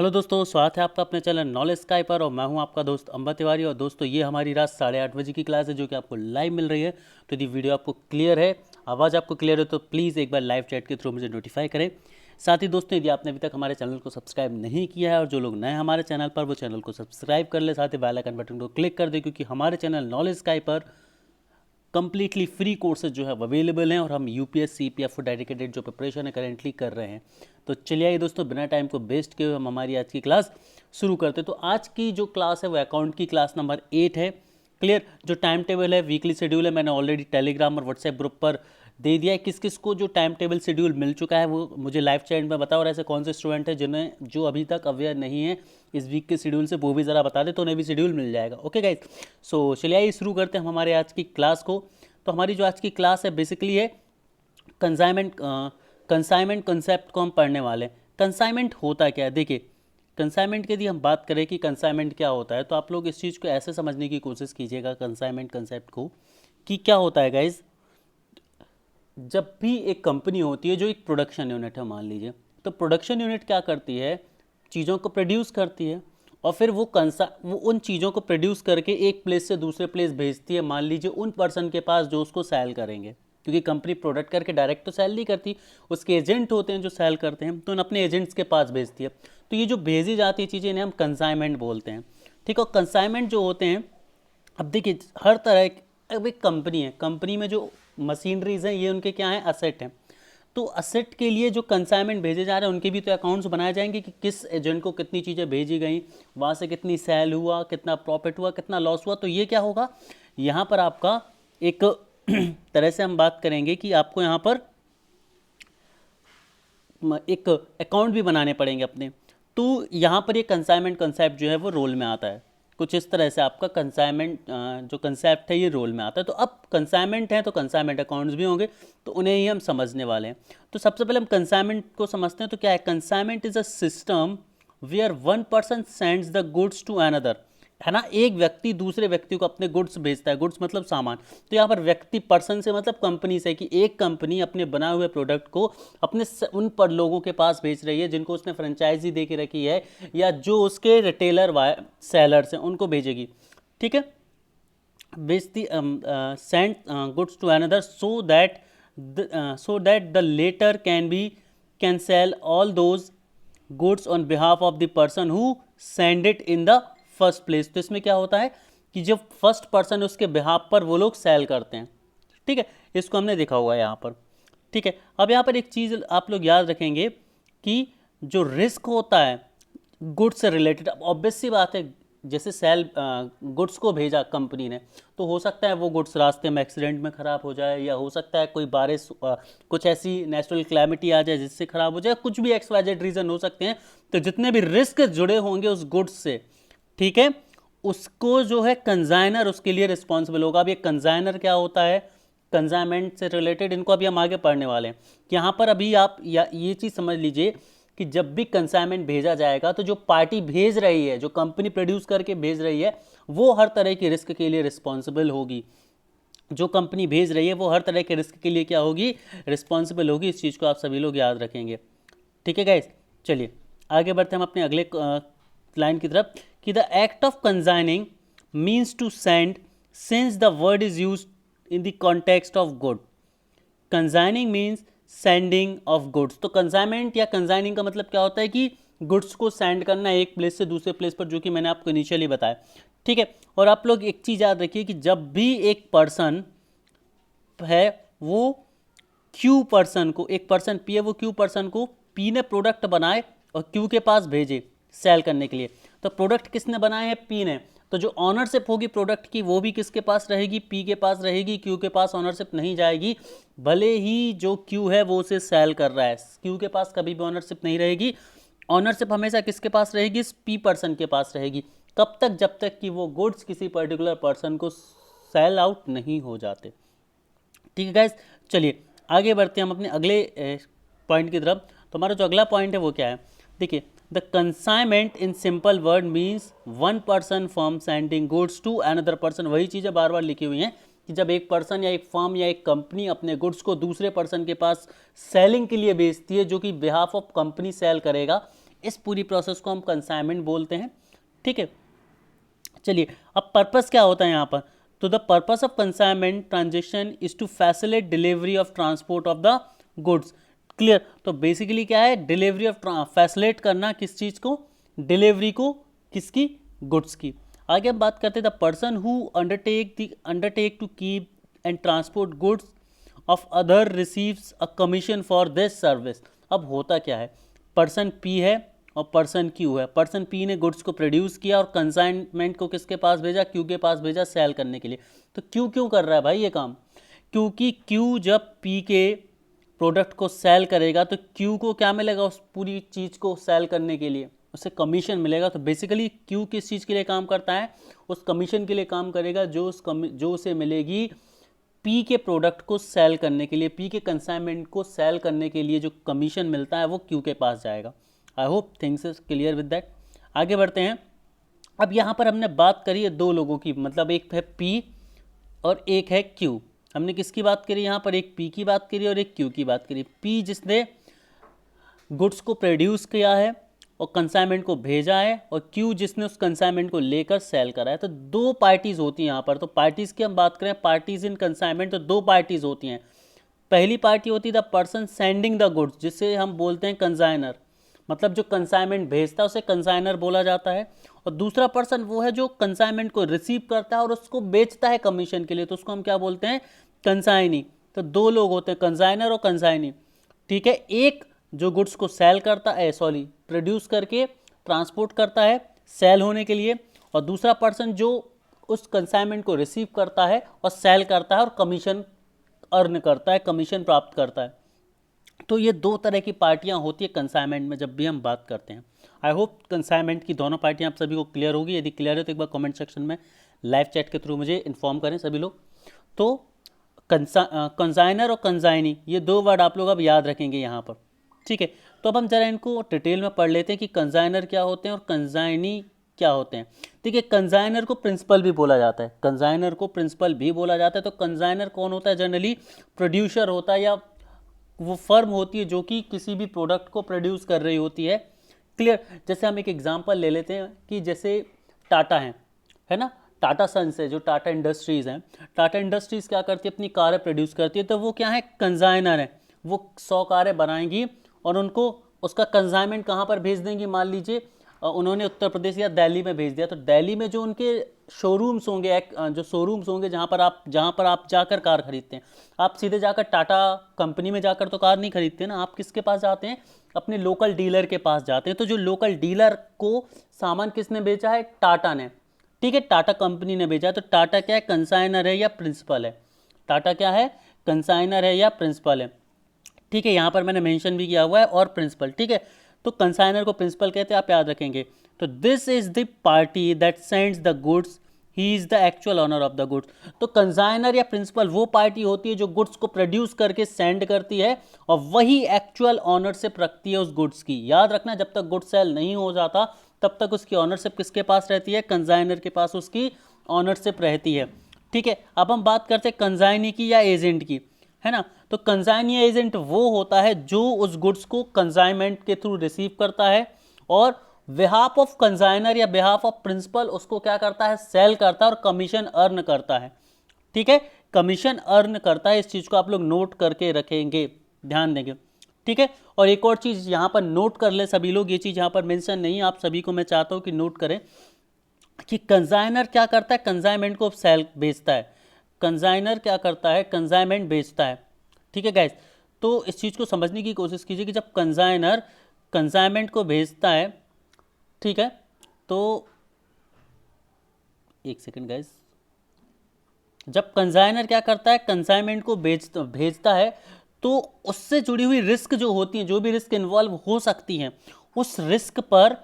Hello दोस्तों, स्वागत है आपका अपने चैनल नॉलेज स्काई पर। और मैं हूं आपका दोस्त अंबा तिवारी। और दोस्तों, ये हमारी रात 8:30 बजे की क्लास है जो कि आपको लाइव मिल रही है। तो यदि वीडियो आपको क्लियर है, आवाज़ आपको क्लियर है, तो प्लीज़ एक बार लाइव चैट के थ्रू मुझे नोटिफाई करें। साथ ही दोस्तों, यदि आपने अभी तक हमारे चैनल को सब्सक्राइब नहीं किया है और जो लोग नए हैं हमारे चैनल पर, वो चैनल को सब्सक्राइब कर ले, साथ ही बेल आइकन बटन को क्लिक कर दे, क्योंकि हमारे चैनल नॉलेज स्काई पर कम्प्लीटली फ्री कोर्सेज जो है अवेलेबल हैं और हम यूपीएससी पीएफ डेडिकेटेड जो प्रिपरेशन है करेंटली कर रहे हैं। तो चलिए आइए दोस्तों, बिना टाइम को वेस्ट किए हुए हम हमारी आज की क्लास शुरू करते हैं। तो आज की जो क्लास है वो अकाउंट की क्लास नंबर 8 है। क्लियर। जो टाइम टेबल है, वीकली शेड्यूल है, मैंने ऑलरेडी टेलीग्राम और व्हाट्सएप ग्रुप पर दे दिया है। किस किस को जो टाइम टेबल शेड्यूल मिल चुका है वो मुझे लाइव चैट में बताओ। और ऐसे कौन से स्टूडेंट हैं जिन्हें जो अभी तक अवेयर नहीं है इस वीक के शेड्यूल से, वो भी ज़रा बता दे तो उन्हें भी शेड्यूल मिल जाएगा। ओके गाइस, सो चलिए आइए शुरू करते हैं हम हमारे आज की क्लास को। तो हमारी जो आज की क्लास है बेसिकली है कंसाइनमेंट कंसेप्ट को हम पढ़ने वाले हैं। कंसाइनमेंट होता क्या है? देखिए, कंसाइनमेंट की यदि हम बात करें कि कंसाइनमेंट क्या होता है, तो आप लोग इस चीज़ को ऐसे समझने की कोशिश कीजिएगा कंसाइनमेंट कंसेप्ट को, कि क्या होता है गाइज। जब भी एक कंपनी होती है जो एक प्रोडक्शन यूनिट है मान लीजिए, तो प्रोडक्शन यूनिट क्या करती है, चीज़ों को प्रोड्यूस करती है और फिर वो उन चीज़ों को प्रोड्यूस करके एक प्लेस से दूसरे प्लेस भेजती है, मान लीजिए उन पर्सन के पास जो उसको सेल करेंगे। क्योंकि कंपनी प्रोडक्ट करके डायरेक्ट तो सेल नहीं करती, उसके एजेंट होते हैं जो सेल करते हैं, तो उन अपने एजेंट्स के पास भेजती है। तो ये जो भेजी जाती है चीज़ें, इन्हें हम कंसाइनमेंट बोलते हैं। ठीक है। और कंसाइनमेंट जो होते हैं, अब देखिए हर तरह अब एक कंपनी है, कंपनी में जो मशीनरीज हैं ये उनके क्या हैं, असेट हैं। तो असेट के लिए जो कंसाइनमेंट भेजे जा रहे हैं उनके भी तो अकाउंट्स बनाए जाएंगे कि किस एजेंट को कितनी चीज़ें भेजी गई, वहाँ से कितनी सेल हुआ, कितना प्रॉफिट हुआ, कितना लॉस हुआ। तो ये क्या होगा, यहाँ पर आपका एक तरह से हम बात करेंगे कि आपको यहाँ पर एक अकाउंट भी बनाने पड़ेंगे अपने। तो यहाँ पर ये कंसाइनमेंट कंसेप्ट जो है वो रोल में आता है। कुछ इस तरह से आपका कंसाइनमेंट जो कंसेप्ट है ये रोल में आता है। तो अब कंसाइनमेंट है तो कंसाइनमेंट अकाउंट्स भी होंगे, तो उन्हें ही हम समझने वाले हैं। तो सबसे पहले हम कंसाइनमेंट को समझते हैं। तो क्या है, consignment is a system where one person sends the goods to another, है ना। एक व्यक्ति दूसरे व्यक्ति को अपने गुड्स भेजता है, गुड्स मतलब सामान। तो यहाँ पर व्यक्ति पर्सन से मतलब कंपनी से, कि एक कंपनी अपने बनाए हुए प्रोडक्ट को अपने उन पर लोगों के पास भेज रही है जिनको उसने फ्रेंचाइजी दे के रखी है, या जो उसके रिटेलर सेलर्स हैं उनको भेजेगी। ठीक है। बेचती send goods to another so that the later can sell all those goods on behalf of the person who send it in the first place। तो इसमें क्या होता है कि जब फर्स्ट पर्सन उसके बिहाफ पर वो लोग सेल करते हैं। ठीक है, इसको हमने देखा हुआ है यहाँ पर। ठीक है। अब यहाँ पर एक चीज़ आप लोग याद रखेंगे कि जो रिस्क होता है गुड्स से रिलेटेड, अब ऑब्वियस सी बात है, जैसे सेल गुड्स को भेजा कंपनी ने, तो हो सकता है वो गुड्स रास्ते में एक्सीडेंट में ख़राब हो जाए, या हो सकता है कोई बारिश कुछ ऐसी नेचुरल क्लैमिटी आ जाए जिससे ख़राब हो जाए, कुछ भी XYZ रीज़न हो सकते हैं। तो जितने भी रिस्क जुड़े होंगे उस गुड्स से, ठीक है, उसको जो है कंजाइनर उसके लिए रिस्पॉन्सिबल होगा। अब ये कंजाइनर क्या होता है, कंजाइनमेंट से रिलेटेड, इनको अभी हम आगे पढ़ने वाले हैं। यहाँ पर अभी आप ये चीज़ समझ लीजिए कि जब भी कंसाइनमेंट भेजा जाएगा तो जो पार्टी भेज रही है, जो कंपनी प्रोड्यूस करके भेज रही है, वो हर तरह की रिस्क के लिए रिस्पॉन्सिबल होगी। जो कंपनी भेज रही है वो हर तरह के रिस्क के लिए क्या होगी, रिस्पॉन्सिबल होगी। इस चीज़ को आप सभी लोग याद रखेंगे। ठीक है गाइस, चलिए आगे बढ़ते हैं हम अपने अगले लाइन की तरफ, कि the act of consigning means to send since the word is use in the context of good. Consigning means sending of goods. तो कंसाइनमेंट या कंसाइनिंग का मतलब क्या होता है कि गुड्स को सेंड करना एक प्लेस से दूसरे प्लेस पर, जो कि मैंने आपको इनिशियली बताया। ठीक है। और आप लोग एक चीज़ याद रखिए कि जब भी एक पर्सन है वो क्यू पर्सन को, एक पर्सन पी है वो क्यू पर्सन को पी ने प्रोडक्ट बनाए और क्यू के पास भेजे सेल करने के लिए, तो प्रोडक्ट किसने बनाए हैं, पी ने। तो जो ऑनरशिप होगी प्रोडक्ट की वो भी किसके पास रहेगी, पी के पास रहेगी। क्यू के पास ऑनरशिप नहीं जाएगी, भले ही जो क्यू है वो उसे सेल कर रहा है, क्यू के पास कभी भी ऑनरशिप नहीं रहेगी। ऑनरशिप हमेशा किसके पास रहेगी, इस पी पर्सन के पास रहेगी। कब तक, जब तक कि वो गुड्स किसी पर्टिकुलर पर्सन को सेल आउट नहीं हो जाते। ठीक है गाइस, चलिए आगे बढ़ते हैं हम अपने अगले पॉइंट की तरफ। तो हमारा जो अगला पॉइंट है वो क्या है, देखिए, the consignment in simple word means one person firm sending goods to another person. वही चीज़ें बार बार लिखी हुई हैं कि जब एक पर्सन या एक फर्म या एक कंपनी अपने गुड्स को दूसरे पर्सन के पास सेलिंग के लिए बेचती है, जो कि बिहाफ ऑफ कंपनी सेल करेगा, इस पूरी प्रोसेस को हम कंसाइनमेंट बोलते हैं। ठीक है, चलिए अब पर्पस क्या होता है यहाँ पर। तो the purpose of consignment transaction is to facilitate delivery of transport of the goods. Clear, तो बेसिकली क्या है, डिलीवरी ऑफ फैसिलिटेट करना, किस चीज़ को, डिलीवरी को, किसकी, गुड्स की। आगे हम बात करते हैं the person who undertake to keep and transport goods of other receives a commission for this service. अब होता क्या है, पर्सन पी है और पर्सन क्यू है। पर्सन पी ने गुड्स को प्रोड्यूस किया और कंसाइनमेंट को किसके पास भेजा, क्यू के पास भेजा सेल करने के लिए। तो क्यू क्यों कर रहा है भाई ये काम, क्योंकि क्यू जब पी के प्रोडक्ट को सेल करेगा तो क्यू को क्या मिलेगा, उस पूरी चीज़ को सेल करने के लिए उसे कमीशन मिलेगा। तो बेसिकली क्यू किस चीज़ के लिए काम करता है, उस कमीशन के लिए काम करेगा जो उसे मिलेगी पी के प्रोडक्ट को सेल करने के लिए, पी के कंसाइनमेंट को सेल करने के लिए जो कमीशन मिलता है वो क्यू के पास जाएगा। I hope things is clear with that. आगे बढ़ते हैं। अब यहाँ पर हमने बात करी है दो लोगों की, मतलब एक है पी और एक है क्यू। हमने किसकी बात करी यहाँ पर, एक पी की बात करी और एक क्यू की बात करी। पी जिसने गुड्स को प्रोड्यूस किया है और कंसाइनमेंट को भेजा है, और क्यू जिसने उस कंसाइनमेंट को लेकर सेल करा है। तो दो पार्टीज़ होती हैं यहाँ पर। तो पार्टीज़ की हम बात करें, पार्टीज़ इन कंसाइनमेंट, तो दो पार्टीज़ होती हैं। पहली पार्टी होती है the person sending the goods, जिसे हम बोलते हैं कंसाइनर, मतलब जो कंसाइनमेंट भेजता है उसे कंसाइनर बोला जाता है। और दूसरा पर्सन वो है जो कंसाइनमेंट को रिसीव करता है और उसको बेचता है कमीशन के लिए, तो उसको हम क्या बोलते हैं, कंसाइनी। तो दो लोग होते हैं, कंसाइनर और कंसाइनी। ठीक है, एक जो गुड्स को सेल करता है, सॉरी प्रोड्यूस करके ट्रांसपोर्ट करता है सेल होने के लिए, और दूसरा पर्सन जो उस कंसाइनमेंट को रिसीव करता है और सेल करता है और कमीशन अर्न करता है, कमीशन प्राप्त करता है। तो ये दो तरह की पार्टियां होती है कंसाइनमेंट में जब भी हम बात करते हैं। आई होप कंसाइनमेंट की दोनों पार्टियां आप सभी को क्लियर होगी। यदि क्लियर है तो एक बार कमेंट सेक्शन में लाइव चैट के थ्रू मुझे इन्फॉर्म करें सभी लोग। तो कंसाइनर और कंसाइनी, ये दो वर्ड आप लोग अब याद रखेंगे यहाँ पर। ठीक है, तो अब हम जरा इनको डिटेल में पढ़ लेते हैं कि कंसाइनर क्या होते हैं और कंसाइनी क्या होते हैं। देखिए, कंसाइनर को प्रिंसिपल भी बोला जाता है, कंसाइनर को प्रिंसिपल भी बोला जाता है। तो कंसाइनर कौन होता है, जनरली प्रोड्यूसर होता है, या वो फर्म होती है जो कि किसी भी प्रोडक्ट को प्रोड्यूस कर रही होती है। क्लियर, जैसे हम एक एग्जांपल ले लेते हैं कि जैसे टाटा है ना, टाटा सन्स है, जो टाटा इंडस्ट्रीज़ हैं, टाटा इंडस्ट्रीज़ क्या करती है, अपनी कारें प्रोड्यूस करती है। तो वो क्या है, कंसाइनर है। वो 100 कारें बनाएंगी और उनको उसका कंसाइनमेंट कहाँ पर भेज देंगी। मान लीजिए उन्होंने उत्तर प्रदेश या दिल्ली में भेज दिया, तो दिल्ली में जो उनके शोरूम्स होंगे, जो शोरूम्स होंगे जहाँ पर आप जाकर कार खरीदते हैं, आप सीधे जाकर टाटा कंपनी में जाकर तो कार नहीं खरीदते ना, आप किसके पास जाते हैं, अपने लोकल डीलर के पास जाते हैं। तो जो लोकल डीलर को सामान किसने बेचा है, टाटा ने। ठीक है, टाटा कंपनी ने बेचा। तो टाटा क्या है, कंसाइनर है या प्रिंसिपल है। टाटा क्या है, कंसाइनर है या प्रिंसिपल है। ठीक है, यहाँ पर मैंने मेंशन भी किया हुआ है, और प्रिंसिपल। ठीक है, तो कंसाइनर को प्रिंसिपल कहते हैं, आप याद रखेंगे। तो this is the party that sends the goods, he is the actual owner of the goods. तो कंसाइनर या प्रिंसिपल वो पार्टी होती है जो गुड्स को प्रोड्यूस करके सेंड करती है और वही एक्चुअल ऑनरशिप रखती है उस गुड्स की। याद रखना, जब तक गुड्स सेल नहीं हो जाता तब तक उसकी ऑनरशिप किसके पास रहती है, कंसाइनर के पास उसकी ऑनरशिप रहती है। ठीक है, अब हम बात करते हैं कंसाइनी की या एजेंट की, है ना। तो कंसाइनी या एजेंट वो होता है जो उस गुड्स को कंसाइनमेंट के थ्रू रिसीव करता है और बिहाफ ऑफ कंसाइनर या बिहाफ ऑफ प्रिंसिपल उसको क्या करता है, सेल करता है और कमीशन अर्न करता है। ठीक है, कमीशन अर्न करता है। इस चीज़ को आप लोग नोट करके रखेंगे, ध्यान देंगे। ठीक है, और एक और चीज़ यहाँ पर नोट कर ले सभी लोग, ये चीज़ यहाँ पर मेंशन नहीं है, आप सभी को मैं चाहता हूँ कि नोट करें कि कंसाइनर क्या करता है, कंसाइनमेंट को सेल बेचता है। कंसाइनर क्या करता है, कंसाइनमेंट बेचता है। ठीक है गाइस, तो इस चीज़ को समझने की कोशिश कीजिए कि जब कंसाइनर कंसाइनमेंट को भेजता है, ठीक है, तो एक सेकंड गाइस, जब कंसाइनर क्या करता है, कंसाइनमेंट को भेजता है, तो उससे जुड़ी हुई रिस्क जो होती हैं, जो भी रिस्क इन्वॉल्व हो सकती हैं, उस रिस्क पर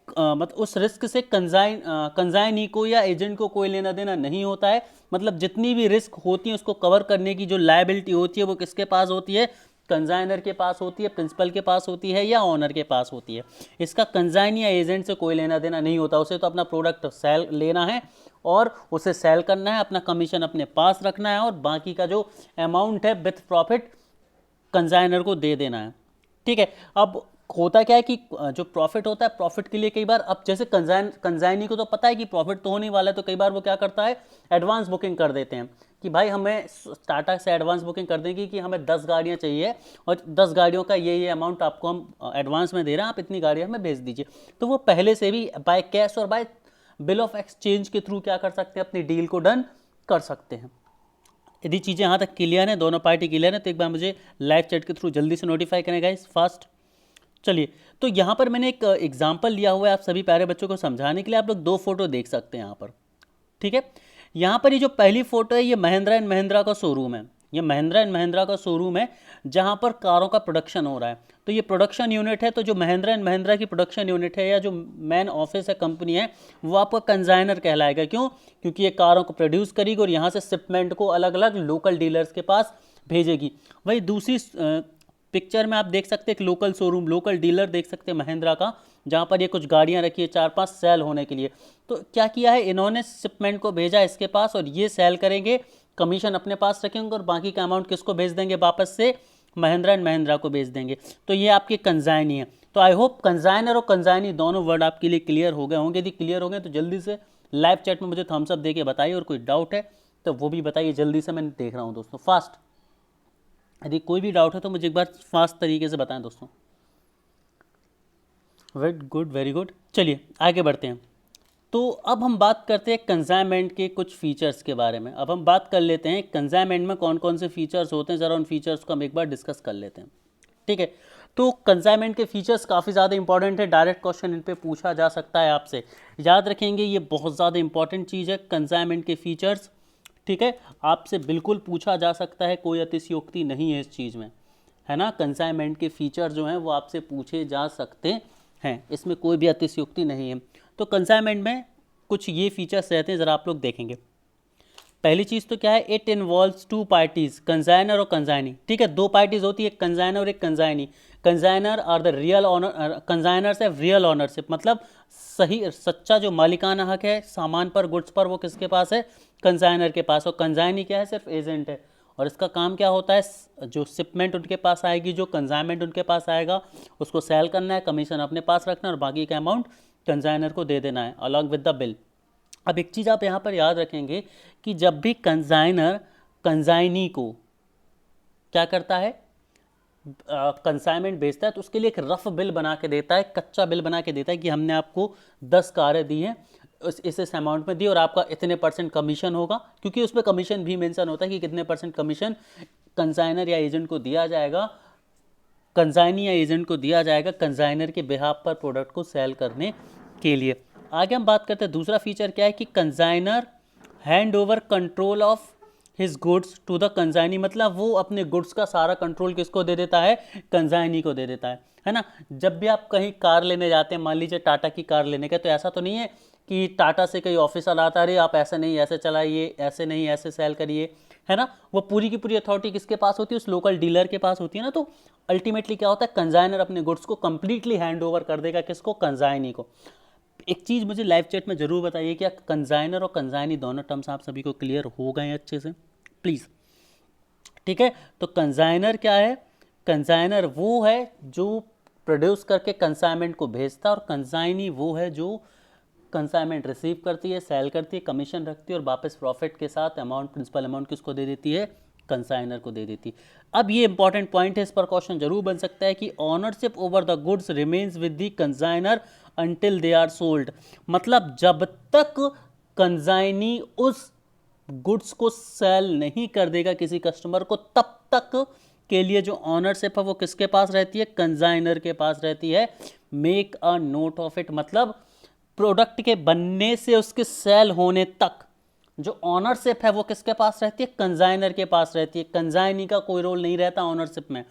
मतलब उस रिस्क से कंसाइनी को या एजेंट को कोई लेना देना नहीं होता है। मतलब जितनी भी रिस्क होती है उसको कवर करने की जो लायबिलिटी होती है वो किसके पास होती है, कंसाइनर के पास होती है, प्रिंसिपल के पास होती है या ऑनर के पास होती है। इसका कंसाइन या एजेंट से कोई लेना देना नहीं होता। उसे तो अपना प्रोडक्ट सेल लेना है और उसे सेल करना है, अपना कमीशन अपने पास रखना है और बाकी का जो अमाउंट है विथ प्रॉफिट कंसाइनर को दे देना है। ठीक है, अब होता क्या है कि जो प्रॉफिट होता है, प्रॉफिट के लिए कई बार, अब जैसे कंजाइनी को तो पता है कि प्रॉफिट तो होने वाला है, तो कई बार वो क्या करता है, एडवांस बुकिंग कर देते हैं कि भाई हमें टाटा से एडवांस बुकिंग कर देंगे कि हमें 10 गाड़ियाँ चाहिए और 10 गाड़ियों का ये अमाउंट आपको हम एडवांस में दे रहे हैं, आप इतनी गाड़ियाँ हमें भेज दीजिए। तो वो पहले से भी बाय कैश और बाय बिल ऑफ एक्सचेंज के थ्रू क्या कर सकते हैं, अपनी डील को डन कर सकते हैं। यदि चीज़ें यहाँ तक क्लियर हैं, दोनों पार्टी क्लियर है, तो एक बार मुझे लाइव चैट के थ्रू जल्दी से नोटिफाई करें गाइस, फास्ट। चलिए, तो यहाँ पर मैंने एक एग्जाम्पल लिया हुआ है आप सभी प्यारे बच्चों को समझाने के लिए। आप लोग दो फोटो देख सकते हैं यहाँ पर, ठीक है। यहाँ पर ये जो पहली फोटो है, ये महिंद्रा एंड महिंद्रा का शोरूम है। ये महिंद्रा एंड महिंद्रा का शोरूम है जहाँ पर कारों का प्रोडक्शन हो रहा है। तो ये प्रोडक्शन यूनिट है, तो जो महिंद्रा एंड महिंद्रा की प्रोडक्शन यूनिट है या जो मेन ऑफिस है, कंपनी है, वो आपका कंजाइनर कहलाएगा। क्यों? क्योंकि ये कारों को प्रोड्यूस करेगी और यहाँ से शिपमेंट को अलग अलग लोकल डीलर्स के पास भेजेगी। वही दूसरी पिक्चर में आप देख सकते हैं एक लोकल शोरूम, लोकल डीलर देख सकते हैं महिंद्रा का, जहाँ पर ये कुछ गाड़ियाँ रखी है 4-5 सेल होने के लिए। तो क्या किया है, इन्होंने शिपमेंट को भेजा इसके पास और ये सेल करेंगे, कमीशन अपने पास रखेंगे और बाकी का अमाउंट किसको भेज देंगे, वापस से महिंद्रा एंड महिंद्रा को भेज देंगे। तो ये आपकी कंजाइनी है। तो आई होप कंजाइनर और कंजाइनी दोनों वर्ड आपके लिए क्लियर हो गए होंगे। यदि क्लियर हो गए तो जल्दी से लाइव चैट में मुझे थम्स अप दे के बताइए, और कोई डाउट है तो वो भी बताइए जल्दी से, मैं देख रहा हूँ दोस्तों, फास्ट। यदि कोई भी डाउट है तो मुझे एक बार फास्ट तरीके से बताएं दोस्तों। Very good, very good. चलिए आगे बढ़ते हैं। तो अब हम बात करते हैं कंसाइनमेंट के कुछ फीचर्स के बारे में। अब हम बात कर लेते हैं कंसाइनमेंट में कौन कौन से फीचर्स होते हैं, ज़रा उन फीचर्स को हम एक बार डिस्कस कर लेते हैं, ठीक है। तो कंसाइनमेंट के फीचर्स काफ़ी ज़्यादा इंपॉर्टेंट है, डायरेक्ट क्वेश्चन इन पे पूछा जा सकता है आपसे, याद रखेंगे ये बहुत ज़्यादा इंपॉर्टेंट चीज़ है कंसाइनमेंट के फीचर्स, ठीक है। आपसे बिल्कुल पूछा जा सकता है, कोई अतिशयोक्ति नहीं है इस चीज़ में, है ना। कंसाइनमेंट के फीचर जो हैं वो आपसे पूछे जा सकते हैं, इसमें कोई भी अतिशयोक्ति नहीं है। तो कंसाइनमेंट में कुछ ये फीचर्स रहते हैं, ज़रा आप लोग देखेंगे। पहली चीज़ तो क्या है, it involves two parties, consignor और कंसाइनी, ठीक है। दो पार्टीज होती है, एक कंसाइनर और एक consignee. Consignor are the real owner, consignors है रियल ऑनरशिप, मतलब सही सच्चा जो मालिकाना हक है सामान पर, गुड्स पर, वो किसके पास है, कंसाइनर के पास। और कंसाइनी क्या है, सिर्फ एजेंट है। और इसका काम क्या होता है, जो शिपमेंट उनके पास आएगी, जो कंसाइनमेंट उनके पास आएगा, उसको सेल करना है, कमीशन अपने पास रखना है और बाकी का अमाउंट कंसाइनर को दे देना है अलॉन्ग विद द बिल। अब एक चीज़ आप यहाँ पर याद रखेंगे कि जब भी कंसाइनर कंसाइनी को क्या करता है, कंसाइनमेंट बेचता है, तो उसके लिए एक रफ बिल बना के देता है, कच्चा बिल बना के देता है कि हमने आपको 10 कारें दी हैं, इस अमाउंट में दी और आपका इतने % कमीशन होगा। क्योंकि उसमें कमीशन भी मेंशन होता है कि कितने % कमीशन कंसाइनर या एजेंट को दिया जाएगा, कंसाइनी या एजेंट को दिया जाएगा कंसाइनर के बिहाफ पर प्रोडक्ट को सेल करने के लिए। आगे हम बात करते हैं दूसरा फीचर क्या है कि consignor hand over control of his goods to the consignee, मतलब वो अपने गुड्स का सारा कंट्रोल किसको दे देता है, कंसाइनी को दे देता है ना। जब भी आप कहीं कार लेने जाते हैं, मान लीजिए टाटा की कार लेने का, तो ऐसा तो नहीं है कि टाटा से कहीं ऑफिसर आता है, आप ऐसे नहीं ऐसे चलाइए, ऐसे नहीं ऐसे सेल करिए, है ना। वो पूरी की पूरी अथॉरिटी किसके पास होती है, उस लोकल डीलर के पास होती है ना। तो अल्टीमेटली क्या होता है, कंसाइनर अपने गुड्स को कंप्लीटली हैंड ओवर कर देगा, किसको, कंसाइनी को। एक चीज़ मुझे लाइव चैट में ज़रूर बताइए, क्या कंसाइनर और कंसाइनी दोनों टर्म्स आप सभी को क्लियर हो गए हैं अच्छे से, प्लीज़, ठीक है। तो कंसाइनर क्या है, कंसाइनर वो है जो प्रोड्यूस करके कंसाइनमेंट को भेजता है, और कंसाइनी वो है जो कंसाइनमेंट रिसीव करती है, सेल करती है, कमीशन रखती है और वापस प्रॉफिट के साथ अमाउंट, प्रिंसिपल अमाउंट किसको दे देती है, कंसाइनर को दे देती। अब ये इंपॉर्टेंट पॉइंट है, इस पर क्वेश्चन जरूर बन सकता है कि ownership over the goods remains with the consignor until they are sold, मतलब जब तक कंसाइनी उस गुड्स को सेल नहीं कर देगा किसी कस्टमर को, तब तक के लिए जो ऑनरशिप है वो किसके पास रहती है, कंसाइनर के पास रहती है। Make a note of it, मतलब प्रोडक्ट के बनने से उसके सेल होने तक जो ऑनरशिप है वो किसके पास रहती है, कंसाइनर के पास रहती है। कंसाइनी का कोई रोल नहीं रहता ऑनरशिप में,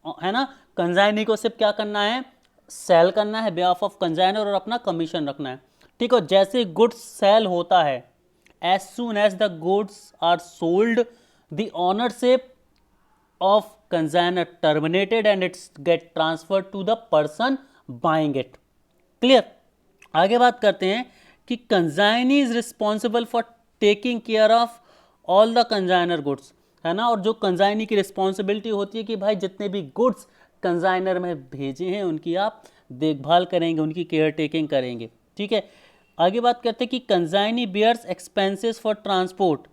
है ना। कंसाइनी को सिर्फ क्या करना है, सेल करना है बिहाफ ऑफ कंसाइनर और अपना कमीशन रखना है, ठीक है। जैसे गुड्स सेल होता है, as soon as the goods are sold, the ownership of consignor terminated and it's get transferred to the person buying it, clear। आगे बात करते हैं कि consignee is responsible for taking care of all the consignor goods, है ना। और जो consignee की रिस्पॉन्सिबिलिटी होती है कि भाई जितने भी गुड्स कंजाइनर में भेजे हैं उनकी आप देखभाल करेंगे, उनकी केयर टेकिंग करेंगे। ठीक है, आगे बात करते हैं कि consignee bears expenses for transport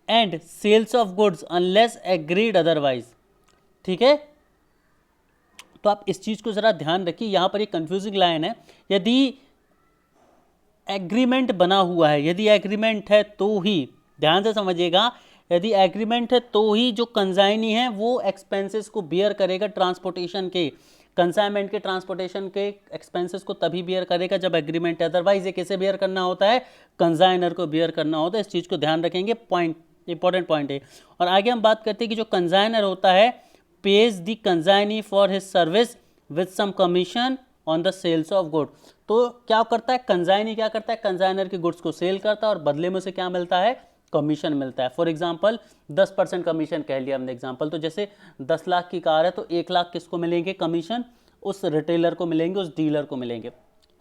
and sales of goods unless agreed otherwise. ठीक है, तो आप इस चीज को जरा ध्यान रखिए, यहां पर एक कंफ्यूजिंग लाइन है। यदि एग्रीमेंट बना हुआ है, यदि एग्रीमेंट है तो ही, ध्यान से समझिएगा, यदि एग्रीमेंट है तो ही जो कंजाइनी है वो एक्सपेंसेस को बियर करेगा, ट्रांसपोर्टेशन के, कंसाइनमेंट के ट्रांसपोर्टेशन के एक्सपेंसेस को तभी बियर करेगा जब एग्रीमेंट है। अदरवाइज ये किसे बियर करना होता है? कंजाइनर को बियर करना होता है। इस चीज़ को ध्यान रखेंगे, पॉइंट, इंपॉर्टेंट पॉइंट है। और आगे हम बात करते हैं कि जो कंजाइनर होता है pays the consignee for his service with some commission on the sales of good. तो क्या करता है कंजाइनी, क्या करता है कंजाइनर के गुड्स को सेल करता है और बदले में उसे क्या मिलता है? कमीशन मिलता है। फॉर एग्जांपल 10% कमीशन कह लिया हमने एग्जांपल, तो जैसे 10 लाख की कार है तो 1 लाख किसको मिलेंगे कमीशन? उस रिटेलर को मिलेंगे, उस डीलर को मिलेंगे,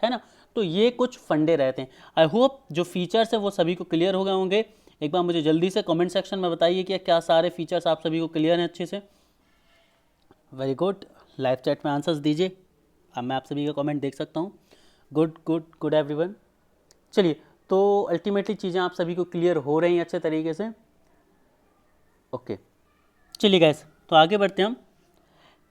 है ना। तो ये कुछ फंडे रहते हैं। आई होप जो फीचर्स है वो सभी को क्लियर हो गए होंगे। एक बार मुझे जल्दी से कमेंट सेक्शन में बताइए कि क्या सारे फीचर्स आप सभी को क्लियर हैं अच्छे से। वेरी गुड, लाइव चैट में आंसर्स दीजिए, अब मैं आप सभी का कमेंट देख सकता हूँ। Good good good everyone. चलिए, तो अल्टीमेटली चीज़ें आप सभी को क्लियर हो रही हैं अच्छे तरीके से। ओके, चलिए गाइस, तो आगे बढ़ते हैं हम।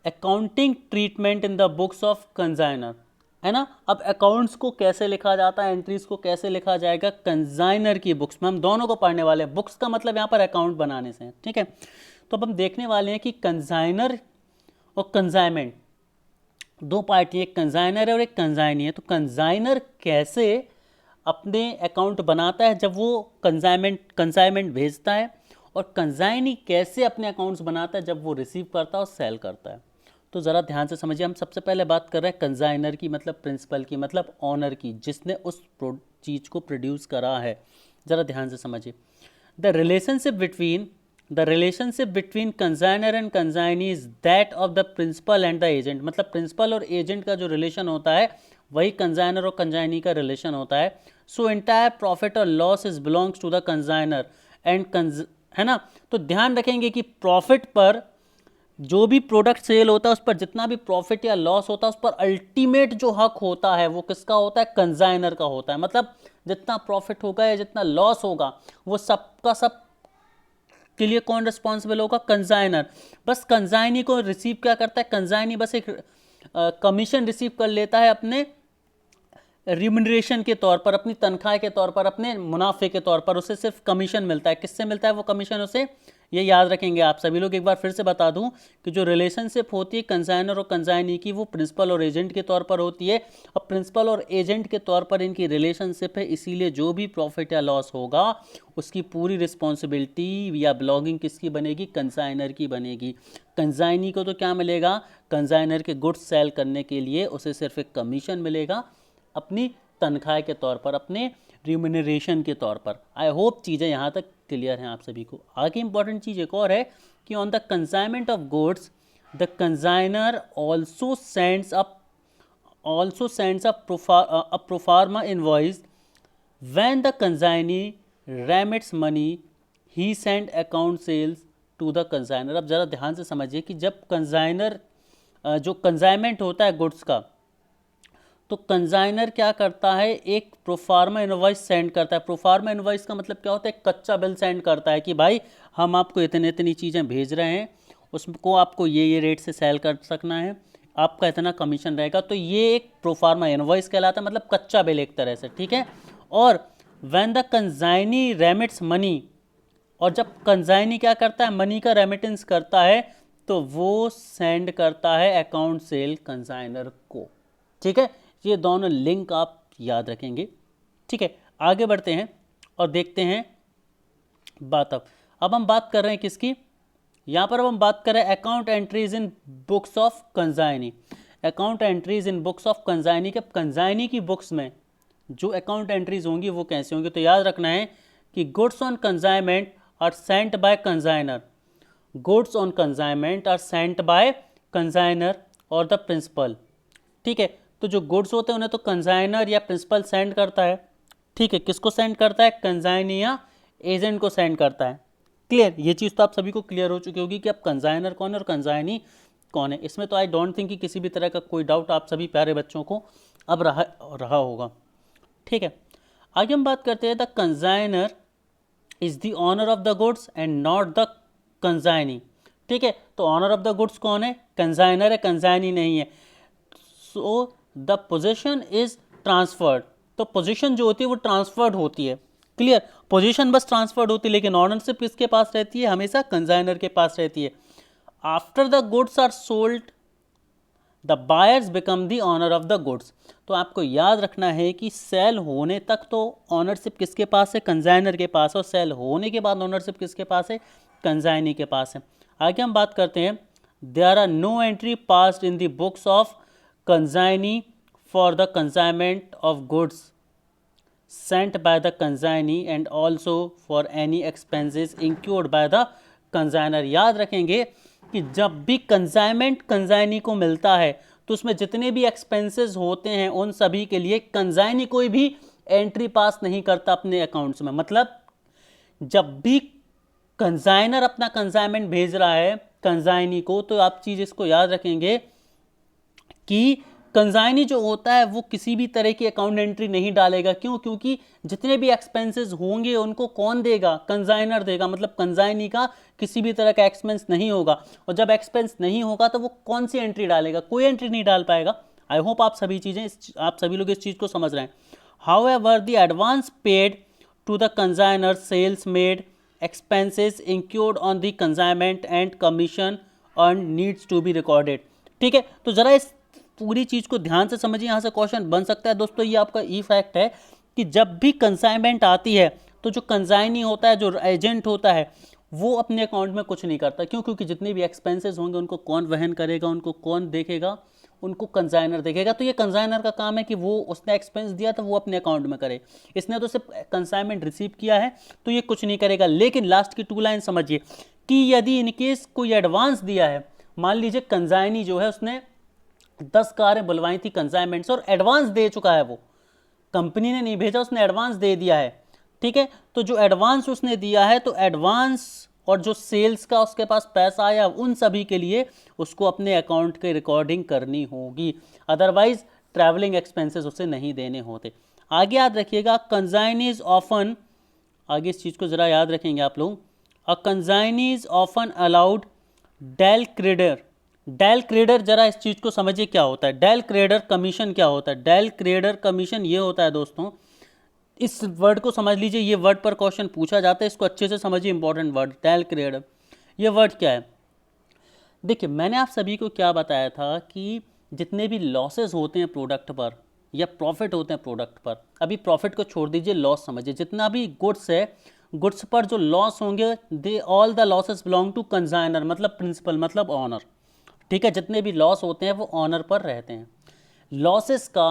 Accounting treatment in the books of consignor, है ना। अब अकाउंट्स को कैसे लिखा जाता है, एंट्रीज को कैसे लिखा जाएगा कंजाइनर की बुक्स में, हम दोनों को पढ़ने वाले हैं। बुक्स का मतलब यहाँ पर अकाउंट बनाने से, ठीक है। तो अब हम देखने वाले हैं कि कंजाइनर और कंजाइनमेंट दो पार्टी, एक कंजाइनर है और एक कंजाइनी है। तो कंजाइनर कैसे अपने अकाउंट बनाता है जब वो कंसाइनमेंट भेजता है, और कंजाइनी कैसे अपने अकाउंट्स बनाता है जब वो रिसीव करता है और सेल करता है। तो ज़रा ध्यान से समझिए, हम सबसे पहले बात कर रहे हैं कंजाइनर की, मतलब प्रिंसिपल की, मतलब ऑनर की, जिसने उस चीज़ को प्रोड्यूस करा है। ज़रा ध्यान से समझिए, the relationship between consignor and consignee is that of the principal and the agent. मतलब प्रिंसिपल और एजेंट का जो रिलेशन होता है वही कंजाइनर और कंजाइनी का रिलेशन होता है। सो एंटायर प्रॉफिट और loss is belongs to the consignor and, है ना। तो ध्यान रखेंगे कि प्रॉफिट पर, जो भी प्रोडक्ट सेल होता है उस पर जितना भी प्रॉफिट या लॉस होता है उस पर अल्टीमेट जो हक होता है वो किसका होता है? कंजाइनर का होता है। मतलब जितना प्रॉफिट होगा या जितना लॉस होगा वो सबका सब के लिए कौन रिस्पॉन्सिबल होगा? कंजाइनर। बस कंजाइनी को रिसीव क्या करता है? कंजाइनी बस एक कमीशन रिसीव कर लेता है अपने रिम्यूनरेशन के तौर पर, अपनी तनख्वाह के तौर पर, अपने मुनाफे के तौर पर। उसे सिर्फ कमीशन मिलता है। किससे मिलता है वो कमीशन? उसे, ये याद रखेंगे आप सभी लोग। एक बार फिर से बता दूं कि जो रिलेशनशिप होती है कंसाइनर और कंसाइनी की, वो प्रिंसिपल और एजेंट के तौर पर होती है। अब प्रिंसिपल और एजेंट के तौर पर इनकी रिलेशनशिप है, इसीलिए जो भी प्रॉफिट या लॉस होगा उसकी पूरी रिस्पॉन्सिबिलिटी या बिलोंगिंग किसकी बनेगी? कंसाइनर की बनेगी। कंसाइनी को तो क्या मिलेगा? कंसाइनर के गुड्स सेल करने के लिए उसे सिर्फ एक कमीशन मिलेगा अपनी तनख्वाह के तौर पर, अपने रिम्यूनरेशन के तौर पर। आई होप चीज़ें यहाँ तक क्लियर हैं आप सभी को। आगे इंपॉर्टेंट चीज़ एक और है कि on the consignment of goods the consignor also sends a proforma invoice when the consignee remits money he sends account sales to the consignor. अब ज़रा ध्यान से समझिए कि जब कंसाइनर जो कंसाइनमेंट होता है गुड्स का, तो कंजाइनर क्या करता है? एक प्रोफार्मा इनवॉइस सेंड करता है। प्रोफार्मा इनवॉइस का मतलब क्या होता है? कच्चा बिल सेंड करता है कि भाई हम आपको इतनी इतनी चीज़ें भेज रहे हैं, उसको आपको ये रेट से सेल कर सकना है, आपका इतना कमीशन रहेगा। तो ये एक प्रोफार्मा इनवॉइस कहलाता है, मतलब कच्चा बिल एक तरह से, ठीक है। और when the consignee remits money, और जब कंजाइनी क्या करता है? मनी का रेमिटेंस करता है, तो वो सेंड करता है अकाउंट सेल कंजाइनर को, ठीक है। ये दोनों लिंक आप याद रखेंगे, ठीक है। आगे बढ़ते हैं और देखते हैं बात। अब हम बात कर रहे हैं किसकी? यहाँ पर अब हम बात कर रहे हैं account entries in books of consignee. Account entries in books of consignee के, कंजाइनी की बुक्स में जो अकाउंट एंट्रीज होंगी वो कैसे होंगी? तो याद रखना है कि goods on consignment are sent by consignor. Goods on consignment are sent by consignor और द प्रिंसिपल, ठीक है। तो जो गुड्स होते हैं उन्हें तो कंसाइनर या प्रिंसिपल सेंड करता है, ठीक है। किसको सेंड करता है? कंसाइनी या एजेंट को सेंड करता है। क्लियर? ये चीज़ तो आप सभी को क्लियर हो चुकी होगी कि अब कंसाइनर कौन है और कंसाइनी कौन है। इसमें तो आई डोंट थिंक कि किसी भी तरह का कोई डाउट आप सभी प्यारे बच्चों को अब रहा होगा। ठीक है, आगे हम बात करते हैं the consignor is the owner of the goods and not the consignee. ठीक है, तो ऑनर ऑफ द गुड्स कौन है? कंजाइनर है, कंजाइनी नहीं है। So the position is transferred, तो पोजीशन जो होती है वो ट्रांसफर्ड होती है। क्लियर, पोजीशन बस ट्रांसफर्ड होती है, लेकिन ऑनरशिप किसके पास रहती है? हमेशा कंजाइनर के पास रहती है। After the goods are sold the buyers become the owner of the goods. तो आपको याद रखना है कि सेल होने तक तो ऑनरशिप किसके पास है? कंजाइनर के पास, और सेल होने के बाद ऑनरशिप किसके पास है? कंजाइनी के पास है। आगे हम बात करते हैं, there are no entry passed in the books of consignee for the consignment of goods sent by the consignee and also for any expenses incurred by the consigner। याद रखेंगे कि जब भी कंसाइनमेंट कंसाइनी को मिलता है तो उसमें जितने भी एक्सपेंसेस होते हैं उन सभी के लिए कंसाइनी कोई भी एंट्री पास नहीं करता अपने अकाउंट्स में। मतलब जब भी कंसाइनर अपना कंसाइनमेंट भेज रहा है कंसाइनी को, तो आप चीज़ इसको याद रखेंगे कि कंसाइनी जो होता है वो किसी भी तरह की अकाउंट एंट्री नहीं डालेगा। क्यों? क्योंकि जितने भी एक्सपेंसेस होंगे उनको कौन देगा? कंसाइनर देगा। मतलब कंसाइनी का किसी भी तरह का एक्सपेंस नहीं होगा, और जब एक्सपेंस नहीं होगा तो वो कौन सी एंट्री डालेगा? कोई एंट्री नहीं डाल पाएगा। आई होप आप सभी लोग इस चीज़ को समझ रहे हैं। However the advance paid to the consignor, sales made, expenses incurred on the consignment and commission earn needs to be recorded. ठीक है, तो जरा इस पूरी चीज़ को ध्यान से समझिए, यहाँ से क्वेश्चन बन सकता है। दोस्तों ये आपका ई फैक्ट है कि जब भी कंसाइनमेंट आती है तो जो कंसाइनी होता है, जो एजेंट होता है, वो अपने अकाउंट में कुछ नहीं करता। क्यों? क्योंकि जितने भी एक्सपेंसेस होंगे उनको कौन वहन करेगा? उनको कौन देखेगा? उनको कंसाइनर देखेगा। तो ये कंसाइनर का काम है कि वो उसने एक्सपेंस दिया तो वो अपने अकाउंट में करे। इसने तो सिर्फ कंसाइनमेंट रिसीव किया है तो ये कुछ नहीं करेगा। लेकिन लास्ट की 2 लाइन समझिए कि यदि इनकेस कोई एडवांस दिया है, मान लीजिए कंसाइनी जो है उसने 10 कारें बुलवाई थी कंसाइनमेंट और एडवांस दे चुका है, वो कंपनी ने नहीं भेजा, उसने एडवांस दे दिया है। ठीक है, तो जो एडवांस उसने दिया है, तो एडवांस और जो सेल्स का उसके पास पैसा आया, उन सभी के लिए उसको अपने अकाउंट की रिकॉर्डिंग करनी होगी। अदरवाइज ट्रैवलिंग एक्सपेंसेस उसे नहीं देने होते। आगे याद रखिएगा, कंसाइनी इज ऑफन, आगे इस चीज़ को ज़रा याद रखेंगे आप लोग, a consignee is often allowed del credere. Del credere, जरा इस चीज़ को समझिए क्या होता है। डेल क्रेडर कमीशन क्या होता है? डेल क्रेडर कमीशन ये होता है दोस्तों, इस वर्ड को समझ लीजिए, ये वर्ड पर क्वेश्चन पूछा जाता है, इसको अच्छे से समझिए, इंपॉर्टेंट वर्ड डेल क्रेडर। ये वर्ड क्या है? देखिए मैंने आप सभी को क्या बताया था कि जितने भी लॉसेस होते हैं प्रोडक्ट पर या प्रॉफिट होते हैं प्रोडक्ट पर, अभी प्रॉफिट को छोड़ दीजिए, लॉस समझिए। जितना भी गुड्स है, गुड्स पर जो लॉस होंगे, they all the losses belong to consignor, मतलब प्रिंसिपल, मतलब ऑनर। ठीक है, जितने भी लॉस होते हैं वो ऑनर पर रहते हैं। लॉसेस का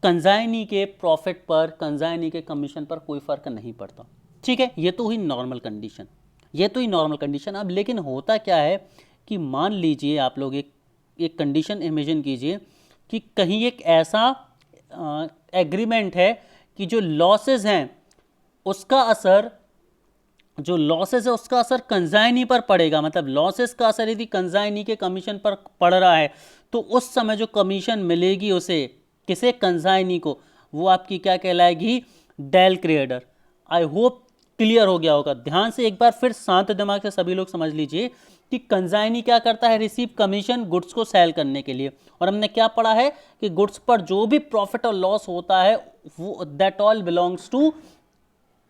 कंसाइनी के प्रॉफिट पर, कंसाइनी के कमीशन पर कोई फर्क नहीं पड़ता। ठीक है, ये तो हुई नॉर्मल कंडीशन, ये तो ही नॉर्मल कंडीशन। अब लेकिन होता क्या है कि मान लीजिए आप लोग एक कंडीशन इमेजिन कीजिए कि कहीं एक ऐसा एग्रीमेंट है कि जो लॉसेस हैं उसका असर, जो लॉसेस है उसका असर कंसाइनी पर पड़ेगा। मतलब लॉसेस का असर यदि कंसाइनी के कमीशन पर पड़ रहा है तो उस समय जो कमीशन मिलेगी उसे, किसे? कंसाइनी को, वो आपकी क्या कहलाएगी? Del credere. I hope clear हो गया होगा। ध्यान से एक बार फिर शांत दिमाग से सभी लोग समझ लीजिए कि कंसाइनी क्या करता है? रिसीव कमीशन गुड्स को सेल करने के लिए। और हमने क्या पढ़ा है कि गुड्स पर जो भी प्रॉफिट और लॉस होता है वो that all belongs to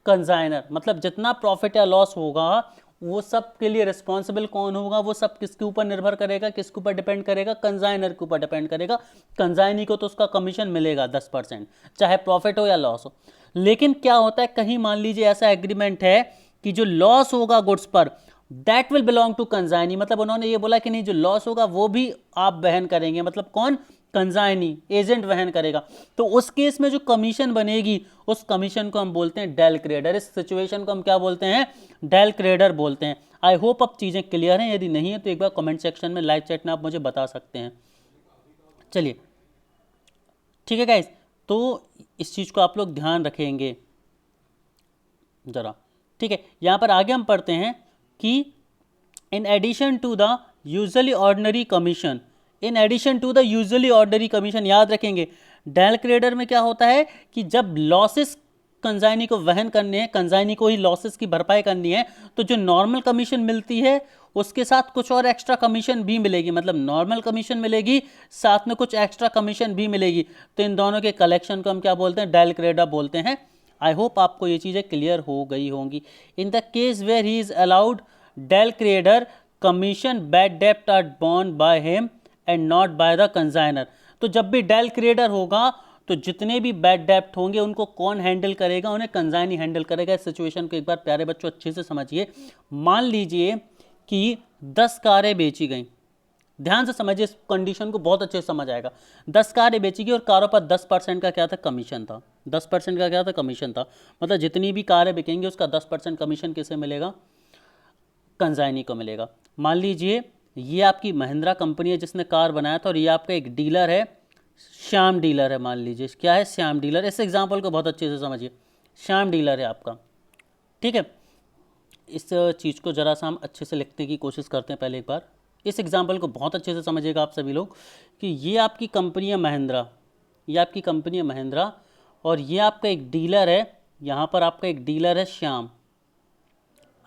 consignor. मतलब जितना प्रॉफिट या लॉस होगा वो सब के लिए रिस्पॉन्सिबल कौन होगा? वो सब किसके ऊपर निर्भर करेगा? किसके ऊपर डिपेंड करेगा? कंसाइनर के ऊपर डिपेंड करेगा। कंसाइनी को तो उसका कमीशन मिलेगा 10%, चाहे प्रॉफिट हो या लॉस हो। लेकिन क्या होता है, कहीं मान लीजिए ऐसा एग्रीमेंट है कि जो लॉस होगा गुड्स पर, that will belong to consignee. मतलब उन्होंने ये बोला कि नहीं, जो लॉस होगा वो भी आप वहन करेंगे। मतलब कौन? कंसाइनी, एजेंट वहन करेगा। तो उस केस में जो कमीशन बनेगी उस कमीशन को हम बोलते हैं डेल क्रेडर। इस सिचुएशन को हम क्या बोलते हैं? डेल क्रेडर बोलते हैं। आई होप अब चीज़ें क्लियर हैं। यदि नहीं है तो एक बार कमेंट सेक्शन में लाइव चैट में आप मुझे बता सकते हैं। चलिए ठीक है गाइस, तो इस चीज़ को आप लोग ध्यान रखेंगे ज़रा। ठीक है, यहाँ पर आगे हम पढ़ते हैं कि in addition to the usually ordinary commission, in addition to the usually ordinary commission. याद रखेंगे डेल क्रेडर में क्या होता है कि जब लॉसेस कंजाइनी को वहन करने हैं, कंजाइनी को ही लॉसेस की भरपाई करनी है, तो जो नॉर्मल कमीशन मिलती है उसके साथ कुछ और एक्स्ट्रा कमीशन भी मिलेगी, मतलब नॉर्मल कमीशन मिलेगी साथ में कुछ एक्स्ट्रा कमीशन भी मिलेगी। तो इन दोनों के कलेक्शन को हम क्या बोलते हैं, डेल क्रेडर बोलते हैं। आई होप आपको ये चीज़ें क्लियर हो गई होंगी। In the case where he is allowed del credere commission bad डेप्ट are borne by him and not by the consignor. तो जब भी डेल क्रेडर होगा तो जितने भी बैड डेप्ट होंगे उनको कौन हैंडल करेगा, उन्हें कंजाइनी हैंडल करेगा। इस सिचुएशन को एक बार प्यारे बच्चों अच्छे से समझिए। मान लीजिए कि 10 कारें बेची गई, ध्यान से समझिए इस कंडीशन को, बहुत अच्छे से समझ आएगा। 10 कारें बेची गई और कारों पर 10% का क्या था, कमीशन था। 10% का क्या था, कमीशन था। मतलब जितनी भी कारें बिकेंगी उसका 10% कमीशन किसे मिलेगा, कंजाइनी को मिलेगा। मान लीजिए ये आपकी महिंद्रा कंपनी है जिसने कार बनाया था और ये आपका एक डीलर है, श्याम डीलर है। मान लीजिए क्या है, श्याम डीलर। इस एग्जाम्पल को बहुत अच्छे से समझिए, श्याम डीलर है आपका, ठीक है। इस चीज़ को ज़रा सा हम अच्छे से लिखने की कोशिश करते हैं। पहले एक बार इस एग्जाम्पल को बहुत अच्छे से समझिएगा आप सभी लोग कि ये आपकी कंपनी है महिंद्रा, ये आपकी कंपनी है महिंद्रा और ये आपका एक डीलर है, यहाँ पर आपका एक डीलर है श्याम।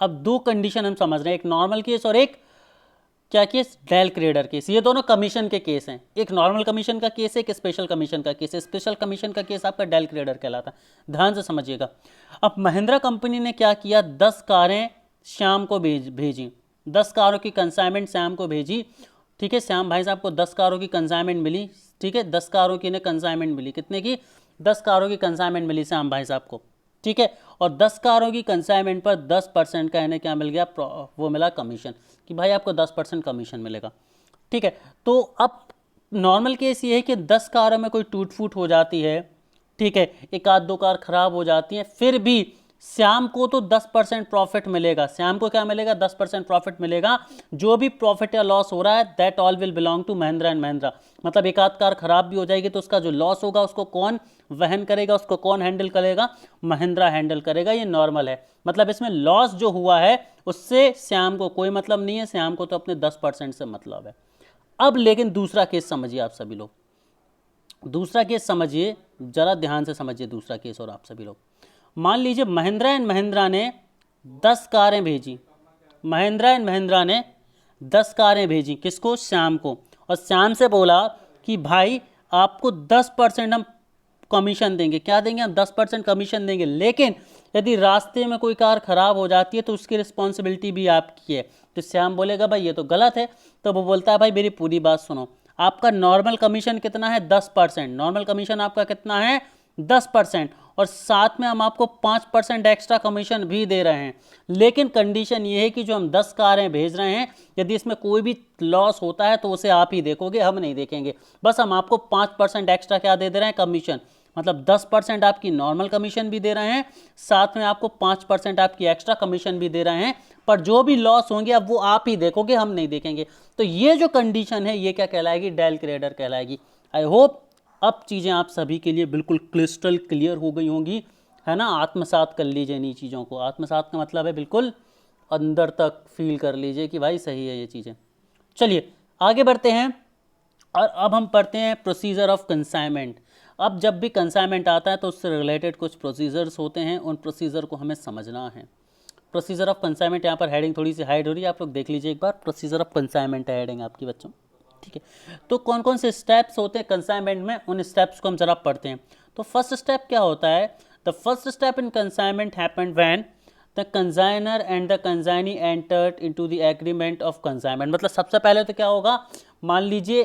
अब दो कंडीशन हम समझ रहे हैं, एक नॉर्मल केस और एक क्या केस, डेल क्रेडर केस। ये दोनों कमीशन के केस हैं, एक नॉर्मल कमीशन का केस है, एक स्पेशल कमीशन का केस है। स्पेशल कमीशन का केस आपका डेल क्रेडर कहलाता है। ध्यान से समझिएगा। अब महिंद्रा कंपनी ने क्या किया, 10 कारें श्याम को भेजी, 10 कारों की कंसाइनमेंट श्याम को भेजी, ठीक है। श्याम भाई साहब को 10 कारों की कंसाइनमेंट मिली, ठीक है। 10 कारों की इन्हें कंसाइनमेंट मिली, कितने की, 10 कारों की कंसाइनमेंट मिली श्याम भाई साहब को, ठीक है। और 10 कारों की कंसाइनमेंट पर 10% का इन्हें क्या मिल गया, वो मिला कमीशन, कि भाई आपको 10% कमीशन मिलेगा, ठीक है। तो अब नॉर्मल केस ये है कि 10 कारों में कोई टूट फूट हो जाती है, ठीक है, एक आध दो कार खराब हो जाती हैं, फिर भी श्याम को तो 10% प्रॉफिट मिलेगा। श्याम को क्या मिलेगा, 10% प्रॉफिट मिलेगा। जो भी प्रॉफिट या लॉस हो रहा है that all will belong to Mahindra and Mahindra. मतलब एक आध कार खराब भी हो जाएगी तो उसका जो लॉस होगा उसको कौन वहन करेगा, उसको कौन हैंडल करेगा, महिंद्रा हैंडल करेगा। ये नॉर्मल है, मतलब इसमें लॉस जो हुआ है उससे श्याम को कोई मतलब नहीं है, श्याम को तो अपने 10% से मतलब है। अब लेकिन दूसरा केस समझिए आप सभी लोग, दूसरा केस समझिए, जरा ध्यान से समझिए दूसरा केस। और आप सभी लोग मान लीजिए महिंद्रा एंड महिंद्रा ने 10 कारें भेजी, महिंद्रा एंड महिंद्रा ने 10 कारें भेजी, किसको, श्याम को। और श्याम से बोला कि भाई आपको 10% हम कमीशन देंगे, क्या देंगे हम, 10% कमीशन देंगे, लेकिन यदि रास्ते में कोई कार खराब हो जाती है तो उसकी रिस्पॉन्सिबिलिटी भी आपकी है। तो श्याम बोलेगा भाई ये तो गलत है। तो वो बोलता है भाई मेरी पूरी बात सुनो, आपका नॉर्मल कमीशन कितना है, 10%। नॉर्मल कमीशन आपका कितना है, 10%, और साथ में हम आपको 5% एक्स्ट्रा कमीशन भी दे रहे हैं। लेकिन कंडीशन ये है कि जो हम 10 कारें भेज रहे हैं यदि इसमें कोई भी लॉस होता है तो उसे आप ही देखोगे, हम नहीं देखेंगे। बस हम आपको 5% एक्स्ट्रा क्या दे रहे हैं, कमीशन। मतलब 10% आपकी नॉर्मल कमीशन भी दे रहे हैं, साथ में आपको 5% आपकी एक्स्ट्रा कमीशन भी दे रहे हैं, पर जो भी लॉस होंगे अब वो आप ही देखोगे, हम नहीं देखेंगे। तो ये जो कंडीशन है ये क्या कहलाएगी, डेल क्रेडर कहलाएगी। आई होप अब चीज़ें आप सभी के लिए बिल्कुल क्रिस्टल क्लियर हो गई होंगी, है ना। आत्मसात कर लीजिए इन्हीं चीज़ों को। आत्मसात का मतलब है बिल्कुल अंदर तक फील कर लीजिए कि भाई सही है ये चीज़ें। चलिए आगे बढ़ते हैं और अब हम पढ़ते हैं प्रोसीजर ऑफ कंसाइनमेंट। अब जब भी कंसाइनमेंट आता है तो उससे रिलेटेड कुछ प्रोसीजर्स होते हैं, उन प्रोसीजर को हमें समझना है। प्रोसीजर ऑफ कंसाइनमेंट, यहाँ पर हेडिंग थोड़ी सी हाइड हो रही है, आप लोग देख लीजिए एक बार। प्रोसीजर ऑफ कंसाइनमेंट है हेडिंग आपकी बच्चों, ठीक है। तो कौन कौन से स्टेप्स होते हैं कंसाइनमेंट में, उन स्टेप्स को हम जरा पढ़ते हैं। तो फर्स्ट स्टेप क्या होता है, the first step in consignment happened when the consignor and the consignee entered into the agreement of consignment. मतलब सबसे पहले तो क्या होगा, मान लीजिए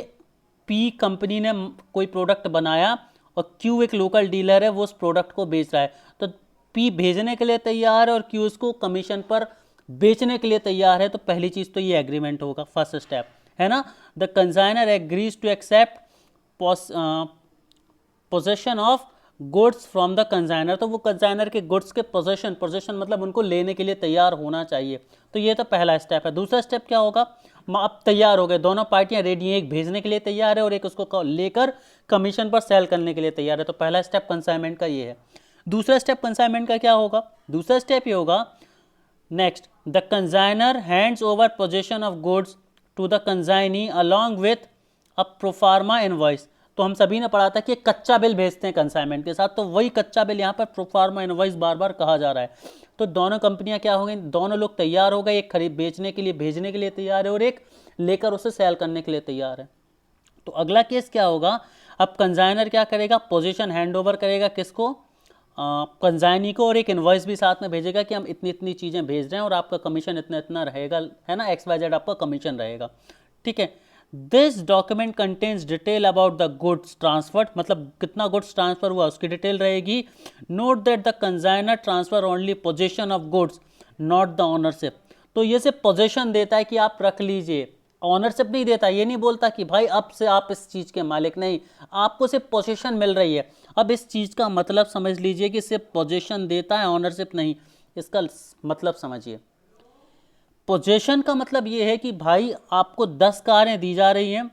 पी कंपनी ने कोई प्रोडक्ट बनाया और क्यू एक लोकल डीलर है, वो उस प्रोडक्ट को बेच रहा है। तो पी भेजने के लिए तैयार है और क्यू उसको कमीशन पर बेचने के लिए तैयार है। तो पहली चीज़ तो ये एग्रीमेंट होगा, फर्स्ट स्टेप, है ना। The consignor agrees to accept possession of goods from the consignor. तो वो कंसाइनर के गुड्स के पोजेशन मतलब उनको लेने के लिए तैयार होना चाहिए। तो ये तो पहला स्टेप है। दूसरा स्टेप क्या होगा, अब तैयार हो गए, दोनों पार्टियां रेडी हैं, एक भेजने के लिए तैयार है और एक उसको लेकर कमीशन पर सेल करने के लिए तैयार है। तो पहला स्टेप कंसाइनमेंट का ये है। दूसरा स्टेप कंसाइनमेंट का क्या होगा, दूसरा स्टेप ये होगा, next the consignor hands over possession of goods to the consignee along with a proforma invoice. तो हम सभी ने पढ़ा था कि एक कच्चा बिल भेजते हैं कंसाइनमेंट के साथ, तो वही कच्चा बिल यहाँ पर प्रोफार्मा इनवॉइस बार बार कहा जा रहा है। तो दोनों कंपनियां क्या हो गई, दोनों लोग तैयार हो गए, एक खरीद बेचने के लिए भेजने के लिए तैयार है और एक लेकर उसे सेल करने के लिए तैयार है। तो अगला केस क्या होगा, अब कंसाइनर क्या करेगा, पोजीशन हैंड ओवर करेगा किसको, कंसाइनी को, और एक इनवॉइस भी साथ में भेजेगा कि हम इतनी इतनी चीज़ें भेज रहे हैं और आपका कमीशन इतना इतना रहेगा, है ना, XYZ आपका कमीशन रहेगा। ठीक है, this document contains detail about the goods transferred, मतलब कितना गुड्स ट्रांसफर हुआ उसकी डिटेल रहेगी। Note that the consignor transfer only position of goods not the ownership. तो ये सिर्फ पोजीशन देता है कि आप रख लीजिए, ऑनरशिप नहीं देता। ये नहीं बोलता कि भाई अब से आप इस चीज़ के मालिक नहीं, आपको सिर्फ पोजीशन मिल रही है। अब इस चीज़ का मतलब समझ लीजिए कि सिर्फ पोजीशन देता है, ऑनरशिप नहीं। इसका मतलब समझिए, पोजीशन का मतलब ये है कि भाई आपको 10 कारें दी जा रही हैं,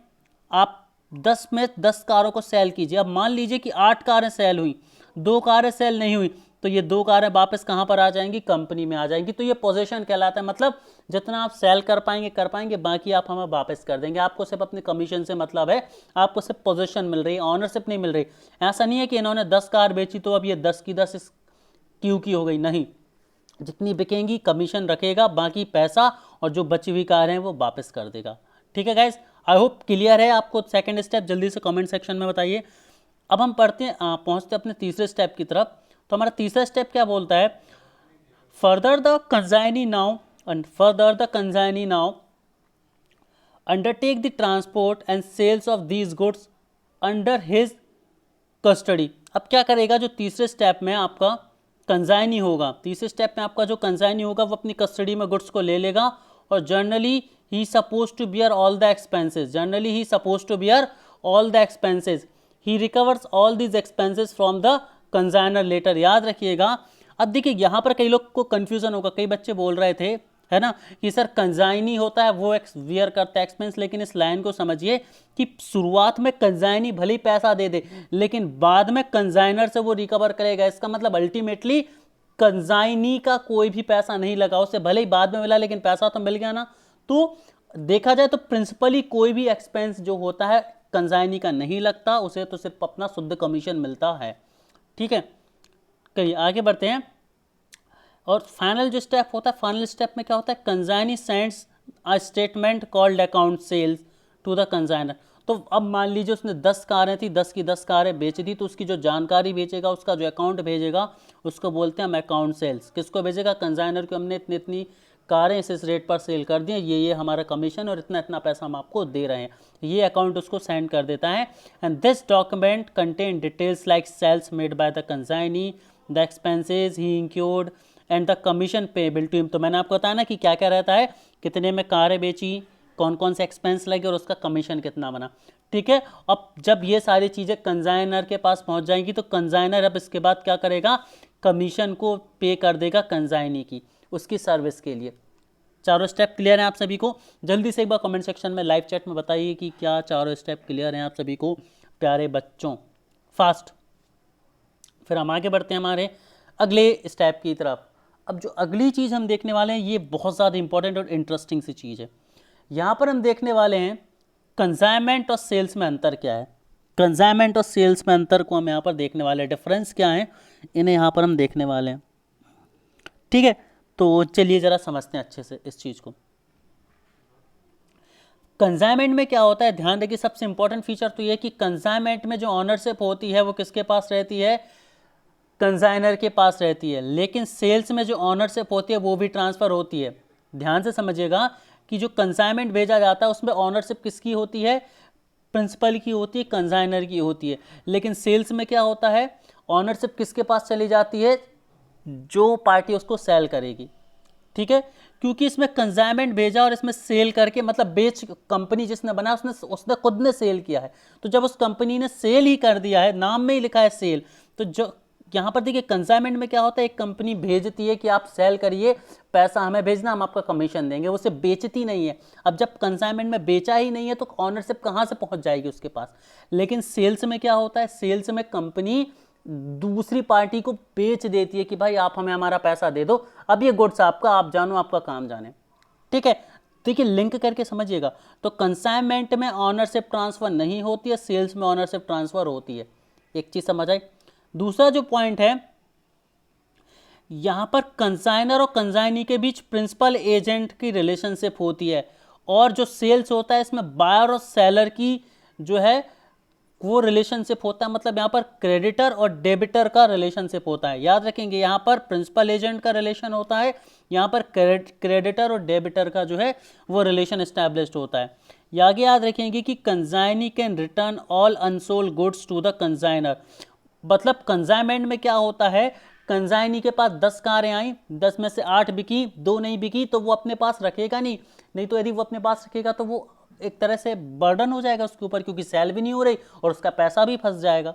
आप 10 में 10 कारों को सेल कीजिए। अब मान लीजिए कि 8 कारें सेल हुई, 2 कारें सेल नहीं हुई, तो ये 2 कारें वापस कहाँ पर आ जाएंगी, कंपनी में आ जाएंगी। तो ये पोजीशन कहलाता है, मतलब जितना आप सेल कर पाएंगे, बाकी आप हमें वापस कर देंगे। आपको सिर्फ अपने कमीशन से मतलब है, आपको सिर्फ पोजीशन मिल रही है, ऑनरशिप नहीं मिल रही। ऐसा नहीं है कि इन्होंने 10 कार बेची तो अब ये 10 की 10 इस क्यू की हो गई, नहीं, जितनी बिकेंगी कमीशन रखेगा, बाकी पैसा और जो बची हुई कार हैं वो वापस कर देगा। ठीक है गाइस, आई होप क्लियर है आपको सेकंड स्टेप, जल्दी से कमेंट सेक्शन में बताइए। अब हम पहुंचते अपने तीसरे स्टेप की तरफ। तो हमारा तीसरा स्टेप क्या बोलता है, further the consignee now undertake the transport and sales of these goods under his custody. अब क्या करेगा, जो तीसरे स्टेप में आपका कंसाइनी होगा, तीसरे स्टेप में आपका जो कंसाइनी होगा वो अपनी कस्टडी में गुड्स को ले लेगा और generally he suppose to bear all the expenses, he recovers all these expenses from the consignor later. याद रखिएगा। अब देखिए यहाँ पर कई लोग को कंफ्यूजन होगा, कई बच्चे बोल रहे थे, है ना, कि सर कंसाइनी होता है वो वियर करता है एक्सपेंस, लेकिन इस लाइन को समझिए कि शुरुआत में कंसाइनी भले ही पैसा दे दे, लेकिन बाद में कंसाइनर से वो रिकवर करेगा। इसका मतलब अल्टीमेटली कंसाइनी का कोई भी पैसा नहीं लगा, उसे भले ही बाद में मिला लेकिन पैसा तो मिल गया ना। तो देखा जाए तो प्रिंसिपली कोई भी एक्सपेंस जो होता है कंसाइनी का नहीं लगता, उसे तो सिर्फ अपना शुद्ध कमीशन मिलता है। ठीक है, करिए आगे बढ़ते हैं। और फाइनल जो स्टेप होता है, फाइनल स्टेप में क्या होता है, consignee sends a statement called account sales to the consignor. तो अब मान लीजिए उसने 10 कारें थी, 10 की 10 कारें बेच दी, तो उसकी जो जानकारी भेजेगा, उसका जो अकाउंट भेजेगा, उसको बोलते हैं हम अकाउंट सेल्स। किसको भेजेगा, कंसाइनर को, हमने इतनी इतनी कारें इस रेट पर सेल कर दी हैं, ये हमारा कमीशन और इतना इतना पैसा हम आपको दे रहे हैं, ये अकाउंट उसको सेंड कर देता है। And this document contain details like sales made by the consignee, the expenses he incurred and the commission payable to him. तो मैंने आपको बताया ना कि क्या क्या रहता है, कितने में कारें बेची, कौन कौन से एक्सपेंस लगे और उसका कमीशन कितना बना। ठीक है, अब जब ये सारी चीज़ें कंसाइनर के पास पहुंच जाएंगी तो कंसाइनर अब इसके बाद क्या करेगा, कमीशन को पे कर देगा कंसाइनी की, उसकी सर्विस के लिए। चारों स्टेप क्लियर हैं आप सभी को? जल्दी से एक बार कमेंट सेक्शन में लाइव चैट में बताइए कि क्या चारों स्टेप क्लियर हैं आप सभी को, प्यारे बच्चों, फास्ट। फिर हम आगे बढ़ते हैं हमारे अगले स्टेप की तरफ। अब जो अगली चीज़ हम देखने वाले हैं ये बहुत ज़्यादा इंपॉर्टेंट और इंटरेस्टिंग सी चीज़ है। यहाँ पर हम देखने वाले हैं कंसाइनमेंट और सेल्स में अंतर क्या है। कंसाइनमेंट और सेल्स में अंतर को हम यहाँ पर देखने वाले हैं, डिफरेंस क्या है, इन्हें यहाँ पर हम देखने वाले हैं। ठीक है, तो चलिए ज़रा समझते हैं अच्छे से इस चीज़ को। कंसाइनमेंट में क्या होता है, ध्यान रखिए, सबसे इंपॉर्टेंट फीचर तो ये है कि कंसाइनमेंट में जो ऑनरशिप होती है वो किसके पास रहती है, कंसाइनर के पास रहती है, लेकिन सेल्स में जो ऑनरशिप होती है वो भी ट्रांसफ़र होती है। ध्यान से समझिएगा कि जो कंसाइनमेंट भेजा जाता है उसमें ऑनरशिप किसकी होती है, प्रिंसिपल की होती है, कंसाइनर की होती है। लेकिन सेल्स में क्या होता है, ऑनरशिप किसके पास चली जाती है, जो पार्टी उसको सेल करेगी। ठीक है, क्योंकि इसमें कंसाइनमेंट भेजा और इसमें सेल करके, मतलब बेच, कंपनी जिसने बनाया उसने खुद ने सेल किया है। तो जब उस कंपनी ने सेल ही कर दिया है, नाम में ही लिखा है सेल, तो जो यहाँ पर देखिए कंसाइनमेंट में क्या होता है, एक कंपनी भेजती है कि आप सेल करिए, पैसा हमें भेजना, हम आपका कमीशन देंगे, वो सिर्फ बेचती नहीं है। अब जब कंसाइनमेंट में बेचा ही नहीं है तो ऑनरशिप कहाँ से पहुँच जाएगी उसके पास। लेकिन सेल्स में क्या होता है, सेल्स में कंपनी दूसरी पार्टी को बेच देती है कि भाई आप हमें हमारा पैसा दे दो, अब ये गुड्स आपका, आप जानो, आपका काम जाने। ठीक है, देखिए लिंक करके समझिएगा। तो कंसाइनमेंट में ऑनरशिप ट्रांसफर नहीं होती है, सेल्स में ऑनरशिप ट्रांसफर होती है। एक चीज समझ आई। दूसरा जो पॉइंट है, यहां पर कंसाइनर और कंसाइनी के बीच प्रिंसिपल एजेंट की रिलेशनशिप होती है, और जो सेल्स होता है इसमें बायर और सेलर की जो है वो रिलेशनशिप होता है। मतलब यहाँ पर क्रेडिटर और डेबिटर का रिलेशनशिप होता है। याद रखेंगे, यहाँ पर प्रिंसिपल एजेंट का रिलेशन होता है, यहाँ पर क्रेडिटर और डेबिटर का जो है वो रिलेशन एस्टैब्लिश्ड होता है। आगे याद रखेंगे कि consignee can return all unsold goods to the consignor. मतलब कंसाइनमेंट में क्या होता है, कंसाइनी के पास 10 कारें आई, 10 में से 8 बिकी, 2 नहीं बिकी, तो वो अपने पास रखेगा नहीं तो यदि वो अपने पास रखेगा तो वो एक तरह से बर्डन हो जाएगा उसके ऊपर, क्योंकि सेल भी नहीं हो रही और उसका पैसा भी फंस जाएगा।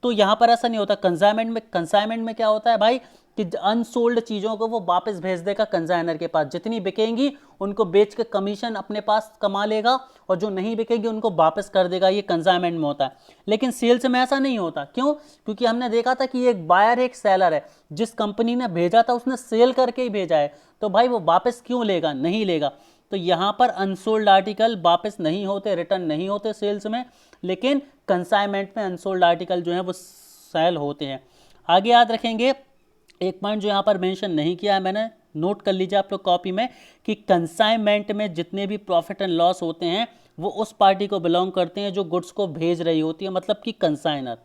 तो यहाँ पर ऐसा नहीं होता। कंसाइनमेंट में क्या होता है भाई कि अनसोल्ड चीज़ों को वो वापस भेज देगा कंसाइनर के पास, जितनी बिकेंगी उनको बेच के कमीशन अपने पास कमा लेगा, और जो नहीं बिकेगी उनको वापस कर देगा। ये कंसाइनमेंट में होता है। लेकिन सेल्स में ऐसा नहीं होता। क्यों? क्योंकि हमने देखा था कि एक बायर एक सेलर है, जिस कंपनी ने भेजा था उसने सेल करके ही भेजा है, तो भाई वो वापस क्यों लेगा? नहीं लेगा। तो यहाँ पर अनसोल्ड आर्टिकल वापस नहीं होते, रिटर्न नहीं होते सेल्स में, लेकिन कंसाइनमेंट में अनसोल्ड आर्टिकल जो है वो सेल होते हैं। आगे याद रखेंगे एक पॉइंट जो यहाँ पर मेंशन नहीं किया है मैंने, नोट कर लीजिए आप लोग कॉपी में, कि कंसाइनमेंट में जितने भी प्रॉफिट एंड लॉस होते हैं वो उस पार्टी को बिलोंग करते हैं जो गुड्स को भेज रही होती है, मतलब कि कंसाइनर।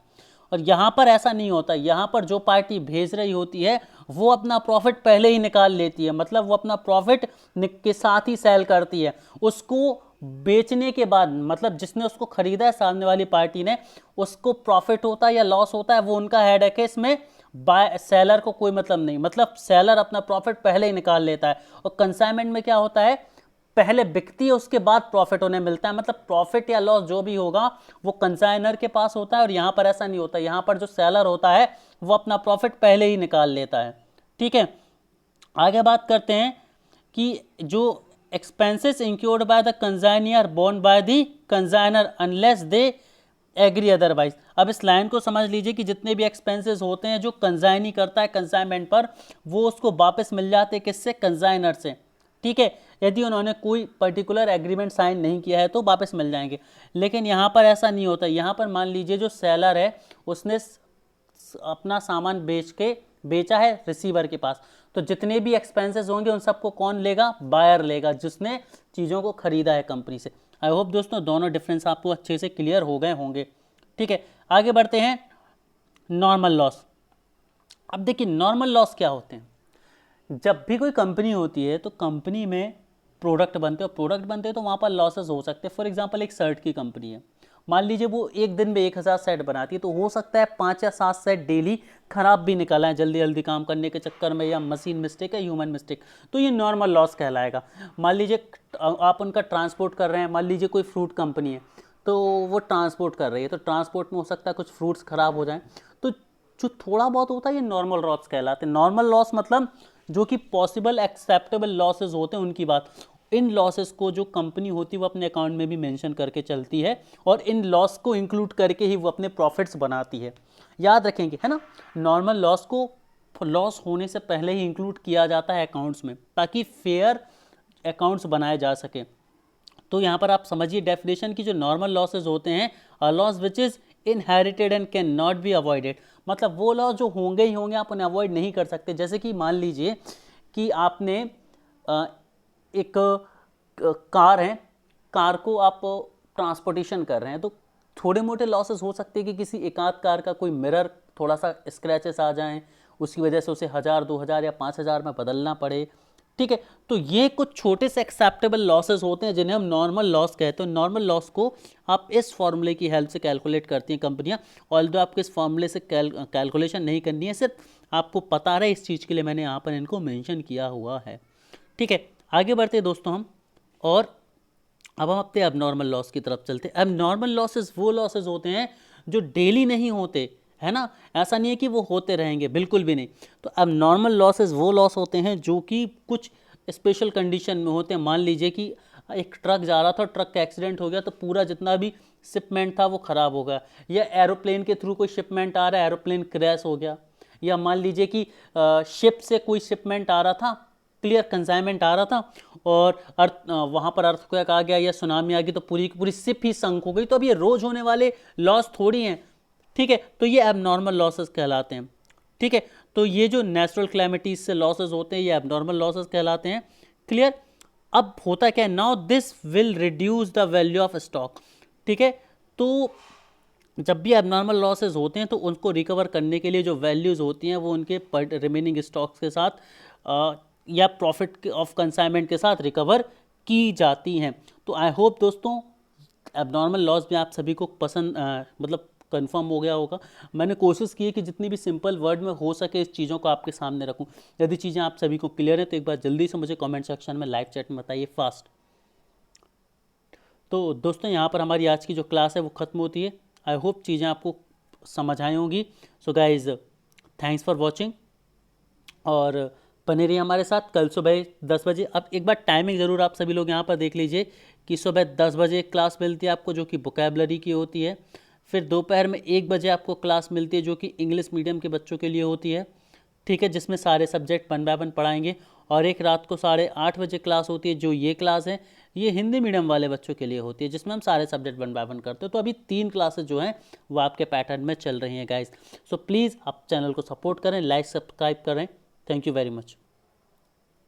और यहाँ पर ऐसा नहीं होता। यहाँ पर जो पार्टी भेज रही होती है वो अपना प्रॉफिट पहले ही निकाल लेती है, मतलब वो अपना प्रॉफिट के साथ ही सेल करती है। उसको बेचने के बाद, मतलब जिसने उसको खरीदा है सामने वाली पार्टी ने, उसको प्रॉफिट होता है या लॉस होता है वो उनका हेडेक है, इसमें बाय सेलर को कोई मतलब नहीं। मतलब सेलर अपना प्रॉफिट पहले ही निकाल लेता है। और कंसाइनमेंट में क्या होता है, पहले बिकती है उसके बाद प्रॉफिट उन्हें मिलता है। मतलब प्रॉफिट या लॉस जो भी होगा वो कंसाइनर के पास होता है, और यहाँ पर ऐसा नहीं होता। यहाँ पर जो सेलर होता है वो अपना प्रॉफिट पहले ही निकाल लेता है। ठीक है, आगे बात करते हैं कि जो expenses incurred by the consignee are borne by the consignor unless they agree otherwise. अब इस लाइन को समझ लीजिए कि जितने भी एक्सपेंसेस होते हैं जो कंसाइनी करता है कंसाइनमेंट पर, वो उसको वापस मिल जाते हैं किससे? कंसाइनर से। ठीक है, यदि उन्होंने कोई पर्टिकुलर एग्रीमेंट साइन नहीं किया है तो वापस मिल जाएंगे। लेकिन यहाँ पर ऐसा नहीं होता। यहाँ पर मान लीजिए जो सेलर है उसने अपना सामान बेचा है रिसीवर के पास, तो जितने भी एक्सपेंसेस होंगे उन सबको कौन लेगा? बायर लेगा, जिसने चीज़ों को खरीदा है कंपनी से। आई होप दोस्तों दोनों डिफरेंस आपको अच्छे से क्लियर हो गए होंगे। ठीक है, आगे बढ़ते हैं। Normal loss. अब देखिए नॉर्मल लॉस क्या होते हैं। जब भी कोई कंपनी होती है तो कंपनी में प्रोडक्ट बनते हैं, और प्रोडक्ट बनते हैं तो वहाँ पर लॉसेस हो सकते हैं। फॉर एग्जांपल एक शर्ट की कंपनी है, मान लीजिए वो एक दिन में 1000 सेट बनाती है, तो हो सकता है 5 या 7 सेट डेली खराब भी निकल आए जल्दी जल्दी काम करने के चक्कर में, या मशीन मिस्टेक या ह्यूमन मिस्टेक, तो ये नॉर्मल लॉस कहलाएगा। मान लीजिए आप उनका ट्रांसपोर्ट कर रहे हैं, मान लीजिए कोई फ्रूट कंपनी है तो वो ट्रांसपोर्ट कर रही है, तो ट्रांसपोर्ट में हो सकता है कुछ फ्रूट्स खराब हो जाएं, तो जो थोड़ा बहुत होता है ये नॉर्मल लॉस कहलाते हैं। नॉर्मल लॉस मतलब जो कि पॉसिबल एक्सेप्टेबल लॉसेस होते हैं उनकी बात। इन लॉसेस को जो कंपनी होती है वो अपने अकाउंट में भी मेंशन करके चलती है, और इन लॉस को इंक्लूड करके ही वो अपने प्रॉफिट्स बनाती है। याद रखेंगे, है ना, नॉर्मल लॉस को लॉस होने से पहले ही इंक्लूड किया जाता है अकाउंट्स में, ताकि फेयर अकाउंट्स बनाए जा सके। तो यहाँ पर आप समझिए डेफिनेशन की, जो नॉर्मल लॉसेज होते हैं, a loss which is inherited and can not be avoided. मतलब वो लॉस जो होंगे ही होंगे, आप उन्हें अवॉइड नहीं कर सकते। जैसे कि मान लीजिए कि आपने एक कार है, कार को आप ट्रांसपोर्टेशन कर रहे हैं, तो थोड़े मोटे लॉसेस हो सकते हैं कि किसी एकाध कार का कोई मिरर थोड़ा सा स्क्रैचेस आ जाएं, उसकी वजह से उसे 1000, 2000 या 5000 में बदलना पड़े। ठीक है, तो ये कुछ छोटे से एक्सेप्टेबल लॉसेस होते हैं जिन्हें हम नॉर्मल लॉस कहते हैं। नॉर्मल लॉस को आप इस फॉर्मूले की हेल्प से कैलकुलेट करती हैं कंपनियां, ऑल्दो आपको इस फॉर्मूले से कैलकुलेशन नहीं करनी है, सिर्फ आपको पता रहे इस चीज़ के लिए मैंने यहाँ पर इनको मेंशन किया हुआ है। ठीक है, आगे बढ़ते हैं दोस्तों हम, और अब हम अपने अबनॉर्मल लॉस की तरफ चलते हैं। अबनॉर्मल लॉसेस वो लॉसेस होते हैं जो डेली नहीं होते, है ना, ऐसा नहीं है कि वो होते रहेंगे, बिल्कुल भी नहीं। तो अबनॉर्मल लॉसेस वो लॉस होते हैं जो कि कुछ स्पेशल कंडीशन में होते हैं। मान लीजिए कि एक ट्रक जा रहा था, ट्रक का एक्सीडेंट हो गया, तो पूरा जितना भी शिपमेंट था वो ख़राब हो गया, या एरोप्लेन के थ्रू कोई शिपमेंट आ रहा है, एरोप्लेन क्रैश हो गया, या मान लीजिए कि शिप से कोई शिपमेंट आ रहा था, क्लियर, कंसाइनमेंट आ रहा था और वहाँ पर अर्थक्वेक आ गया या सुनामी आ गई तो पूरी की पूरी शिप ही संक हो गई। तो अब ये रोज होने वाले लॉस थोड़ी हैं, ठीक है, तो ये एबनॉर्मल लॉसेस कहलाते हैं, ठीक है। तो ये जो नेचुरल क्लैमिटीज से लॉसेस होते हैं ये एबनॉर्मल लॉसेस कहलाते हैं, क्लियर। अब होता क्या है, now this will reduce the value of stock, ठीक है। तो जब भी एबनॉर्मल लॉसेस होते हैं तो उनको रिकवर करने के लिए जो वैल्यूज़ होती हैं वो उनके रिमेनिंग स्टॉक्स के साथ या प्रॉफिट ऑफ कंसाइनमेंट के साथ रिकवर की जाती हैं। तो आई होप दोस्तों एबनॉर्मल लॉस भी आप सभी को पसंद मतलब कंफर्म हो गया होगा। मैंने कोशिश की है कि जितनी भी सिंपल वर्ड में हो सके इस चीज़ों को आपके सामने रखूं। यदि चीज़ें आप सभी को क्लियर है तो एक बार जल्दी से मुझे कमेंट सेक्शन में लाइव चैट में बताइए फास्ट। तो दोस्तों यहाँ पर हमारी आज की जो क्लास है वो ख़त्म होती है। आई होप चीज़ें आपको समझ आई होंगी। So guys thanks for watching और बने रहिए हमारे साथ कल सुबह 10 बजे। अब एक बार टाइमिंग ज़रूर आप सभी लोग यहाँ पर देख लीजिए कि सुबह 10 बजे एक क्लास मिलती है आपको जो कि वोकैबुलरी की होती है, फिर दोपहर में 1 बजे आपको क्लास मिलती है जो कि इंग्लिश मीडियम के बच्चों के लिए होती है, ठीक है, जिसमें सारे सब्जेक्ट 1 बाय 1 पढ़ाएंगे। और एक रात को 8:30 बजे क्लास होती है, जो ये क्लास है ये हिंदी मीडियम वाले बच्चों के लिए होती है जिसमें हम सारे सब्जेक्ट 1 बाय 1 करते हैं। तो अभी 3 क्लासेस जो हैं वो आपके पैटर्न में चल रही हैं गाइस। सो प्लीज़ आप चैनल को सपोर्ट करें, लाइक सब्सक्राइब करें। Thank you very much.